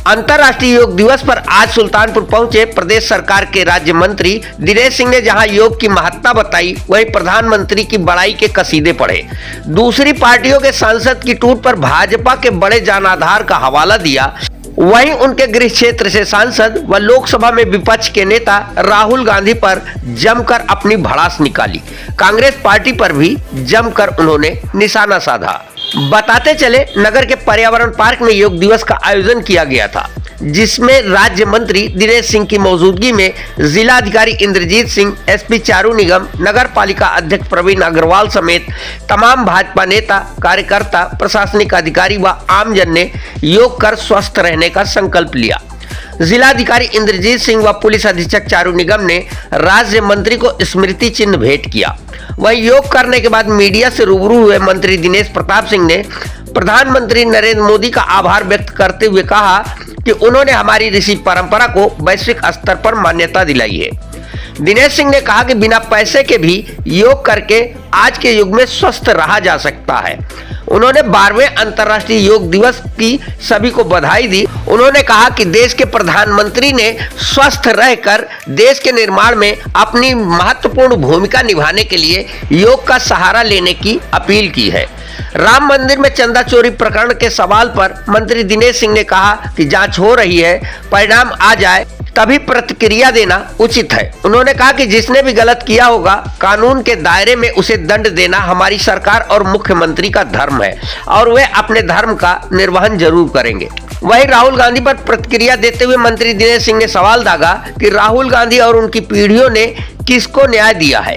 अंतर्राष्ट्रीय योग दिवस पर आज सुल्तानपुर पहुंचे प्रदेश सरकार के राज्य मंत्री दिनेश सिंह ने जहां योग की महत्ता बताई, वहीं प्रधानमंत्री की बड़ाई के कसीदे पढ़े। दूसरी पार्टियों के सांसद की टूट पर भाजपा के बड़े जनाधार का हवाला दिया। वहीं उनके गृह क्षेत्र से सांसद व लोकसभा में विपक्ष के नेता राहुल गांधी पर जमकर अपनी भड़ास निकाली। कांग्रेस पार्टी पर भी जमकर उन्होंने निशाना साधा। बताते चले, नगर के पर्यावरण पार्क में योग दिवस का आयोजन किया गया था, जिसमें राज्य मंत्री दिनेश सिंह की मौजूदगी में जिलाधिकारी इंद्रजीत सिंह, एसपी चारू निगम, नगर पालिका अध्यक्ष प्रवीण अग्रवाल समेत तमाम भाजपा नेता, कार्यकर्ता, प्रशासनिक अधिकारी व आमजन ने योग कर स्वस्थ रहने का संकल्प लिया। जिलाधिकारी इंद्रजीत सिंह व पुलिस अधीक्षक चारू निगम ने राज्य मंत्री को स्मृति चिन्ह भेंट किया। वहीं योग करने के बाद मीडिया से रूबरू हुए मंत्री दिनेश प्रताप सिंह ने प्रधानमंत्री नरेंद्र मोदी का आभार व्यक्त करते हुए कहा कि उन्होंने हमारी ऋषि परंपरा को वैश्विक स्तर पर मान्यता दिलाई है। दिनेश सिंह ने कहा कि बिना पैसे के भी योग करके आज के युग में स्वस्थ रहा जा सकता है। उन्होंने 12वें अंतर्राष्ट्रीय योग दिवस की सभी को बधाई दी। उन्होंने कहा कि देश के प्रधानमंत्री ने स्वस्थ रहकर देश के निर्माण में अपनी महत्वपूर्ण भूमिका निभाने के लिए योग का सहारा लेने की अपील की है। राम मंदिर में चंदा चोरी प्रकरण के सवाल पर मंत्री दिनेश सिंह ने कहा कि जांच हो रही है, परिणाम आ जाए तभी प्रतिक्रिया देना उचित है। उन्होंने कहा कि जिसने भी गलत किया होगा, कानून के दायरे में उसे दंड देना हमारी सरकार और मुख्यमंत्री का धर्म है और वे अपने धर्म का निर्वहन जरूर करेंगे। वहीं राहुल गांधी पर प्रतिक्रिया देते हुए मंत्री दिनेश सिंह ने सवाल दागा कि राहुल गांधी और उनकी पीढ़ियों ने किसको न्याय दिया है।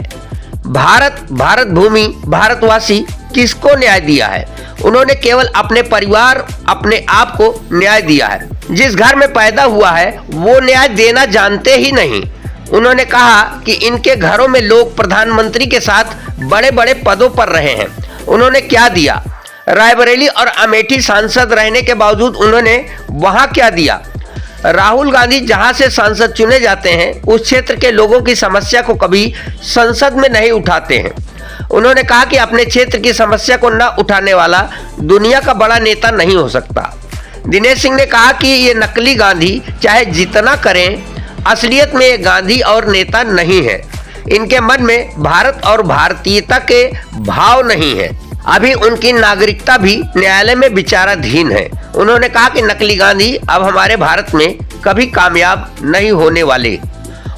भारत, भारत भूमि, भारतवासी किसको न्याय दिया है? उन्होंने केवल अपने परिवार, अपने आप को न्याय दिया है। जिस घर में पैदा हुआ है वो न्याय देना जानते ही नहीं। उन्होंने कहा कि इनके घरों में लोग प्रधानमंत्री के साथ बड़े बड़े पदों पर रहे हैं। उन्होंने क्या दिया? रायबरेली और अमेठी सांसद रहने के बावजूद उन्होंने वहां क्या दिया? राहुल गांधी जहां से सांसद चुने जाते हैं उस क्षेत्र के लोगों की समस्या को कभी संसद में नहीं उठाते हैं। उन्होंने कहा कि अपने क्षेत्र की समस्या को न उठाने वाला दुनिया का बड़ा नेता नहीं हो सकता। दिनेश सिंह ने कहा कि ये नकली गांधी चाहे जितना करें, असलियत में ये गांधी और नेता नहीं है। इनके मन में भारत और भारतीयता के भाव नहीं है। अभी उनकी नागरिकता भी न्यायालय में विचाराधीन है। उन्होंने कहा कि नकली गांधी अब हमारे भारत में कभी कामयाब नहीं होने वाले।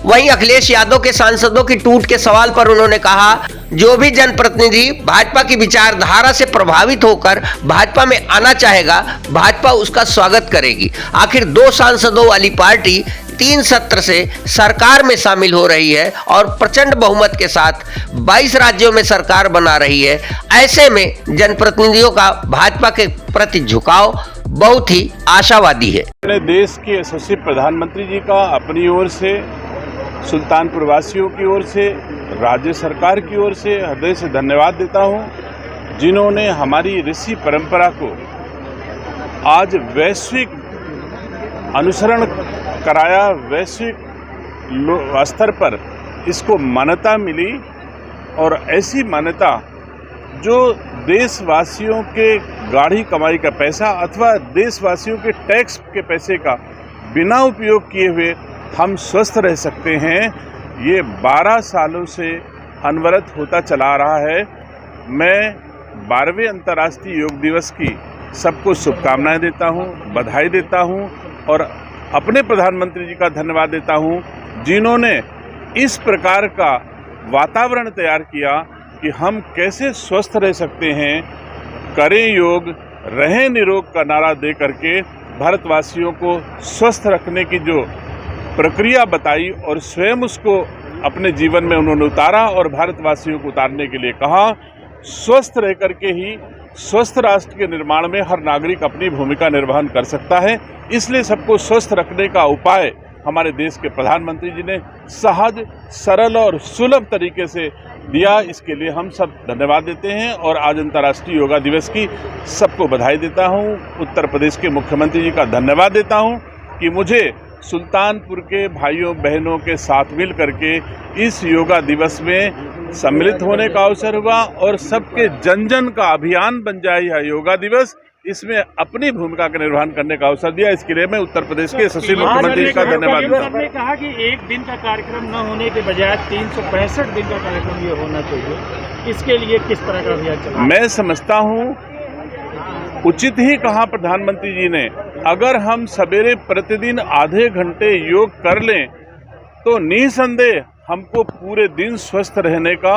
वहीं अखिलेश यादव के सांसदों की टूट के सवाल पर उन्होंने कहा, जो भी जनप्रतिनिधि भाजपा की विचारधारा से प्रभावित होकर भाजपा में आना चाहेगा, भाजपा उसका स्वागत करेगी। आखिर 2 सांसदों वाली पार्टी 3 सत्र से सरकार में शामिल हो रही है और प्रचंड बहुमत के साथ 22 राज्यों में सरकार बना रही है। ऐसे में जनप्रतिनिधियों का भाजपा के प्रति झुकाव बहुत ही आशावादी है। अपने देश के यशस्वी प्रधानमंत्री जी का अपनी ओर से, सुल्तानपुर वासियों की ओर से, राज्य सरकार की ओर से हृदय से धन्यवाद देता हूं, जिन्होंने हमारी ऋषि परंपरा को आज वैश्विक अनुसरण कराया, वैश्विक स्तर पर इसको मान्यता मिली। और ऐसी मान्यता जो देशवासियों के गाढ़ी कमाई का पैसा अथवा देशवासियों के टैक्स के पैसे का बिना उपयोग किए हुए हम स्वस्थ रह सकते हैं, ये 12 सालों से अनवरत होता चला रहा है। मैं 12वें अंतर्राष्ट्रीय योग दिवस की सबको शुभकामनाएं देता हूं, बधाई देता हूं और अपने प्रधानमंत्री जी का धन्यवाद देता हूं, जिन्होंने इस प्रकार का वातावरण तैयार किया कि हम कैसे स्वस्थ रह सकते हैं। करें योग, रहें निरोग का नारा दे करके भारतवासियों को स्वस्थ रखने की जो प्रक्रिया बताई और स्वयं उसको अपने जीवन में उन्होंने उतारा और भारतवासियों को उतारने के लिए कहा। स्वस्थ रह करके ही स्वस्थ राष्ट्र के निर्माण में हर नागरिक अपनी भूमिका निर्वहन कर सकता है। इसलिए सबको स्वस्थ रखने का उपाय हमारे देश के प्रधानमंत्री जी ने सहज, सरल और सुलभ तरीके से दिया। इसके लिए हम सब धन्यवाद देते हैं और आज अंतर्राष्ट्रीय योगा दिवस की सबको बधाई देता हूं। उत्तर प्रदेश के मुख्यमंत्री जी का धन्यवाद देता हूं कि मुझे सुल्तानपुर के भाइयों बहनों के साथ मिल करके इस योगा दिवस में सम्मिलित होने का अवसर हुआ और सबके जन जन का अभियान बन जाए यह योगा दिवस। इसमें अपनी भूमिका का निर्वहन करने का अवसर दिया। इसके लिए मैं उत्तर प्रदेश के यशस्वी मुख्यमंत्री का धन्यवाद देता हूं। ने कहा कि एक दिन का कार्यक्रम न होने के बजाय 365 दिन का कार्यक्रम ये होना चाहिए, इसके लिए किस तरह का अभियान चला? मैं समझता हूं उचित ही कहा प्रधानमंत्री जी ने, अगर हम सवेरे प्रतिदिन आधे घंटे योग कर लें तो निसंदेह हमको पूरे दिन स्वस्थ रहने का,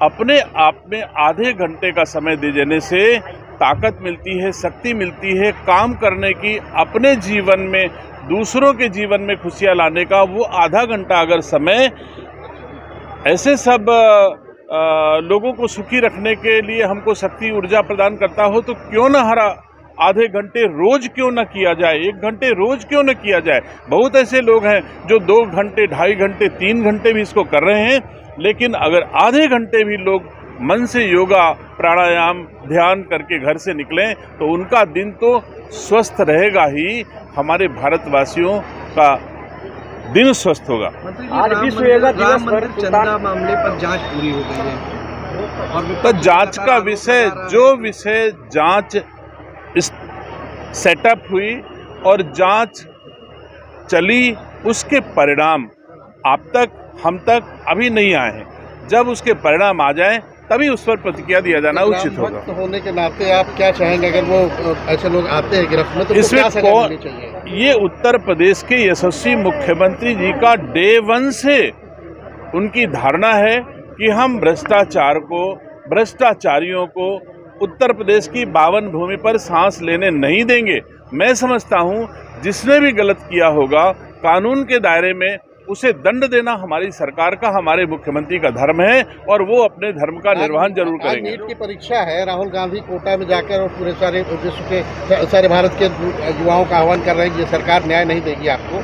अपने आप में आधे घंटे का समय दे देने से ताकत मिलती है, शक्ति मिलती है काम करने की, अपने जीवन में दूसरों के जीवन में खुशियां लाने का। वो आधा घंटा अगर समय ऐसे सब लोगों को सुखी रखने के लिए हमको शक्ति ऊर्जा प्रदान करता हो तो क्यों ना हर आधे घंटे रोज क्यों न किया जाए, 1 घंटे रोज क्यों न किया जाए। बहुत ऐसे लोग हैं जो 2 घंटे, 2.5 घंटे, 3 घंटे भी इसको कर रहे हैं, लेकिन अगर आधे घंटे भी लोग मन से योगा प्राणायाम ध्यान करके घर से निकलें तो उनका दिन तो स्वस्थ रहेगा ही, हमारे भारतवासियों का दिन स्वस्थ होगा। आज विश्व योगा दिवस पर चंदा मामले पर जांच पूरी हो गई है और तो जांच का विषय, जो विषय जांच सेटअप हुई और जांच चली, उसके परिणाम आप तक हम तक अभी नहीं आए हैं। जब उसके परिणाम आ जाएं तभी उस पर प्रतिक्रिया दिया जाना उचित होगा। होने के नाते आप क्या चाहेंगे अगर वो ऐसे लोग आते हैं गिरफ्त में तो इसमें क्या सजा मिलनी चाहिए? ये उत्तर प्रदेश के यशस्वी मुख्यमंत्री जी का डे 1 से उनकी धारणा है कि हम भ्रष्टाचार को, भ्रष्टाचारियों को उत्तर प्रदेश की 52 भूमि पर सांस लेने नहीं देंगे। मैं समझता हूं जिसने भी गलत किया होगा कानून के दायरे में उसे दंड देना हमारी सरकार का, हमारे मुख्यमंत्री का धर्म है और वो अपने धर्म का निर्वहन जरूर करेंगे। नीट की परीक्षा है, राहुल गांधी कोटा में जाकर और पूरे सारे विश्व के सारे भारत के युवाओं का आह्वान कर रहे हैं कि ये सरकार न्याय नहीं देगी आपको,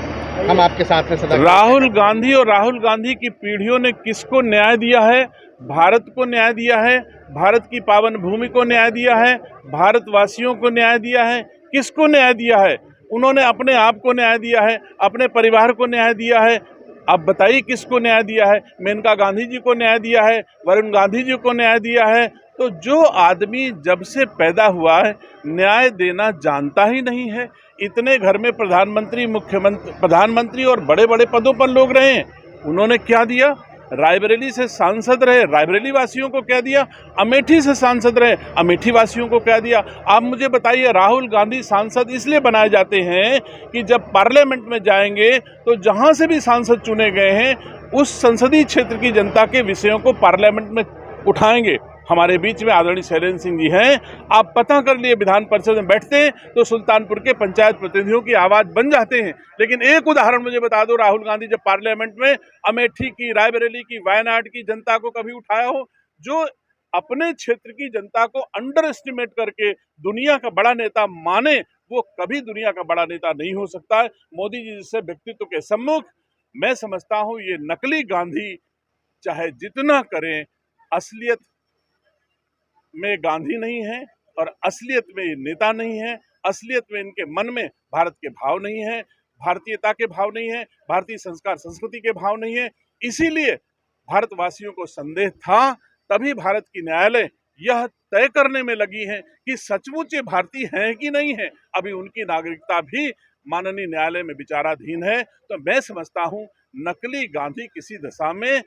हम आपके साथ में सदा। राहुल गांधी और राहुल गांधी की पीढ़ियों ने किसको न्याय दिया है? भारत को न्याय दिया है, भारत की पावन भूमि को न्याय दिया है, भारतवासियों को न्याय दिया है। किसको न्याय दिया है? उन्होंने अपने आप को न्याय दिया है, अपने परिवार को न्याय दिया है। अब बताइए किसको न्याय दिया है? मेनका गांधी जी को न्याय दिया है, वरुण गांधी जी को न्याय दिया है। तो जो आदमी जब से पैदा हुआ है न्याय देना जानता ही नहीं है। इतने घर में प्रधानमंत्री, मुख्यमंत्री, प्रधानमंत्री और बड़े बड़े पदों पर लोग रहे हैं, उन्होंने क्या दिया? रायबरेली से सांसद रहे, रायबरेली वासियों को क्या दिया? अमेठी से सांसद रहे, अमेठी वासियों को क्या दिया? आप मुझे बताइए, राहुल गांधी सांसद इसलिए बनाए जाते हैं कि जब पार्लियामेंट में जाएंगे तो जहां से भी सांसद चुने गए हैं उस संसदीय क्षेत्र की जनता के विषयों को पार्लियामेंट में उठाएंगे। हमारे बीच में आदरणीय शैलेंद्र सिंह जी हैं, आप पता कर लिए विधान परिषद में बैठते हैं तो सुल्तानपुर के पंचायत प्रतिनिधियों की आवाज बन जाते हैं। लेकिन एक उदाहरण मुझे बता दो, राहुल गांधी जब पार्लियामेंट में अमेठी की, रायबरेली की, वायनाड की जनता को कभी उठाया हो? जो अपने क्षेत्र की जनता को अंडर एस्टिमेट करके दुनिया का बड़ा नेता माने, वो कभी दुनिया का बड़ा नेता नहीं हो सकता है। मोदी जी जैसे व्यक्तित्व के सम्मुख मैं समझता हूं ये नकली गांधी चाहे जितना करें, असलियत में गांधी नहीं है और असलियत में ये नेता नहीं है। असलियत में इनके मन में भारत के भाव नहीं है, भारतीयता के भाव नहीं है, भारतीय संस्कार संस्कृति के भाव नहीं है। इसीलिए भारतवासियों को संदेह था, तभी भारत की न्यायालय यह तय करने में लगी है कि सचमुच ये भारतीय हैं कि नहीं है। अभी उनकी नागरिकता भी माननीय न्यायालय में विचाराधीन है। तो मैं समझता हूं नकली गांधी किसी दशा में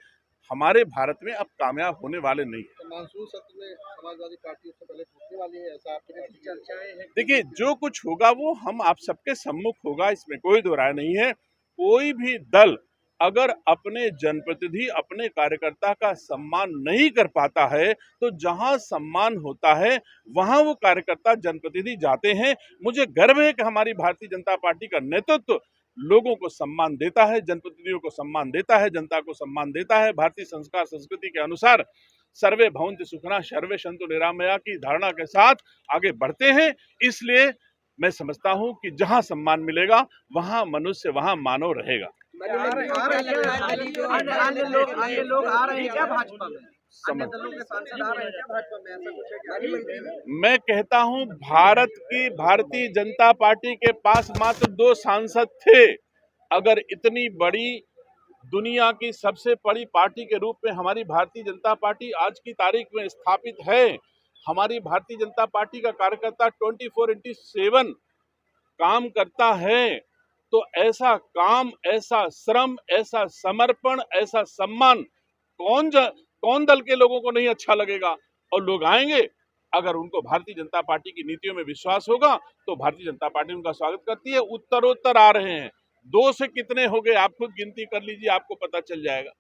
हमारे भारत में अब कामयाब होने वाले नहीं है। तो मानसून सत्र में समाजवादी पार्टी उससे पहले पहुंचने वाली है, ऐसा आपकी चर्चाएं हैं? देखिए, जो कुछ होगा वो हम आप सबके सम्मुख होगा, इसमें कोई दो राय नहीं है। कोई भी दल अगर अपने जनप्रतिनिधि, अपने कार्यकर्ता का सम्मान नहीं कर पाता है तो जहां सम्मान होता है वहां वो कार्यकर्ता, जनप्रतिनिधि जाते हैं। मुझे गर्व है कि हमारी भारतीय जनता पार्टी का नेतृत्व लोगों को सम्मान देता है, जनप्रतिनिधियों को सम्मान देता है, जनता को सम्मान देता है। भारतीय संस्कार संस्कृति के अनुसार सर्वे भवन्तु सुखिनः सर्वे सन्तु निरामया की धारणा के साथ आगे बढ़ते हैं। इसलिए मैं समझता हूं कि जहां सम्मान मिलेगा वहां मनुष्य, वहां मानव रहेगा। अन्य लोग आ रहे हैं क्या भाजपा में? अन्य दलों के सांसद आ रहे हैं क्या भाजपा में? ऐसा कुछ है? मैं कहता हूं भारतीय जनता पार्टी के पास मात्र 2 सांसद थे। अगर इतनी बड़ी दुनिया की सबसे बड़ी पार्टी के रूप में हमारी भारतीय जनता पार्टी आज की तारीख में स्थापित है हमारी भारतीय जनता पार्टी का कार्यकर्ता 24/7 काम करता है, तो ऐसा काम, ऐसा श्रम, ऐसा समर्पण, ऐसा सम्मान कौन दल के लोगों को नहीं अच्छा लगेगा। और लोग आएंगे, अगर उनको भारतीय जनता पार्टी की नीतियों में विश्वास होगा तो भारतीय जनता पार्टी उनका स्वागत करती है। उत्तरोत्तर आ रहे हैं, 2 से कितने हो गए आप खुद गिनती कर लीजिए, आपको पता चल जाएगा।